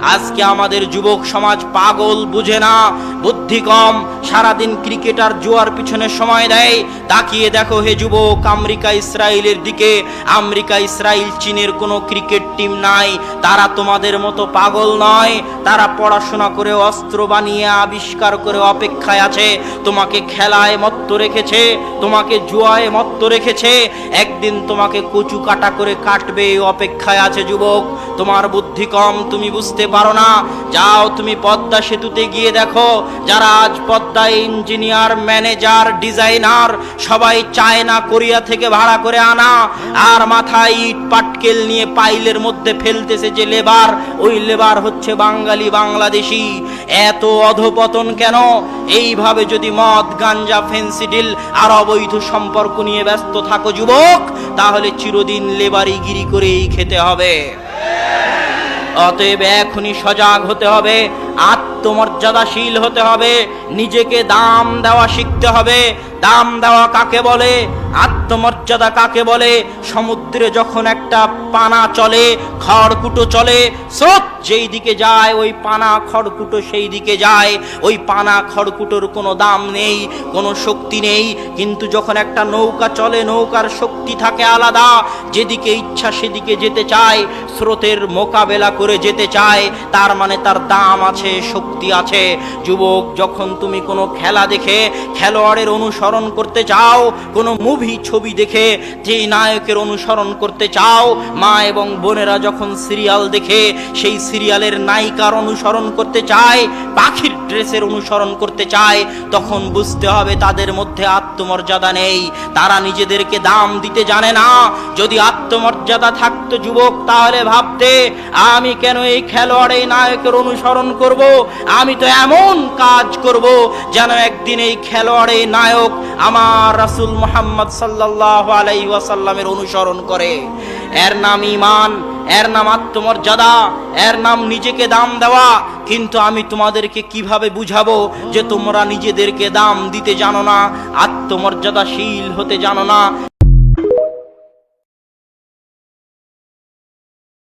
আজকে আমাদের যুবক সমাজ পাগল, বুঝে না, বুদ্ধি কম, সারাদিন ক্রিকেটার জুয়ার পিছনে সময় দেয়। তাকিয়ে দেখো হে যুবক, আমেরিকা ইসরায়েলের দিকে। আমেরিকা ইসরায়েল চীনের কোনো ক্রিকেট টিম নাই। তারা তোমাদের মতো পাগল নয়। তারা পড়াশোনা করে, অস্ত্র বানিয়ে, আবিষ্কার করে অপেক্ষায় আছে। তোমাকে খেলায় মত্ত রেখেছে, তোমাকে জুয়ায় মত্ত রেখেছে। একদিন তোমাকে কচু কাটা করে কাটবে, অপেক্ষায় আছে যুবক। তোমার বুদ্ধি কম, তুমি বুঝতে পারো না। যাও তুমি পদ্মা সেতুতে গিয়ে দেখো, যারা আজ পদ্মায় ইঞ্জিনিয়ার, ম্যানেজার, ডিজাইনার, সবাই চায়না, কোরিয়া থেকে ভাড়া করে আনা। আর মাথায় ইট পাটকেল নিয়ে পাইলের মধ্যে ফেলতেছে যে লেবার, ওই লেবার হচ্ছে বাঙালি, বাংলাদেশি। এত অধপতন কেন? এইভাবে যদি মদ, গাঞ্জা, ফেন্সিডিল আর অবৈধ সম্পর্ক নিয়ে ব্যস্ত থাকো যুবক, তাহলে চিরদিন লেবারিগিরি করেই খেতে হবে। অতএব এখনই সজাগ হতে হবে, আত্মমর্যাদাশীল হতে হবে, নিজেকে দাম দেওয়া শিখতে হবে। দাম দেওয়া কাকে বলে? আত্মমর্যাদা কাকে বলে? সমুদ্রে যখন একটা পানা চলে, খড়কুটো চলে, স্রোত যেই দিকে যায় ওই পানা খড়কুটো সেই দিকে যায়। ওই পানা খড়কুটোর কোনো দাম নেই, কোনো শক্তি নেই। কিন্তু যখন একটা নৌকা চলে, নৌকার শক্তি থাকে আলাদা, যেদিকে ইচ্ছা সেদিকে যেতে চায়, স্রোতের মোকাবেলা করে যেতে চায়। তার মানে তার দাম আছে, শক্তি আছে। যুবক, যখন তুমি কোনো খেলা দেখে খেলোয়াড়ের অনুসরণ করতে চাও, কোনো মুভি ছবি দেখে যেই নায়কের অনুসরণ করতে চাও, মা এবং বোনেরা যখন সিরিয়াল দেখে সেই সিরিয়ালের নায়িকার অনুসরণ করতে চায়, পাখির ড্রেসের অনুসরণ করতে চায়, তখন বুঝতে হবে তাদের মধ্যে আত্মমর্যাদা নেই। তারা নিজেদেরকে দাম দিতে জানে না। যদি আত্মমর্যাদা থাকতো যুবক, তাহলে ভাবতে, আমি কেন এই খেলোয়াড়, এই নায়কের অনুসরণ করব? আমি তো এমন কাজ করব যেন একদিন এই খেলোয়াড়, এই নায়ক আমার রাসূল মুহাম্মদ সাল্লাল্লাহু আলাইহি ওয়াসাল্লামের অনুসরণ করে। এর নাম ঈমান, এর নাম আত্মমর্যাদা, এর নাম নিজেকে দাম দেওয়া। কিন্তু আমি তোমাদেরকে কিভাবে বুঝাবো যে তোমরা নিজেদেরকে দাম দিতে জানো না, আত্মমর্যাদাশীল হতে জানো না?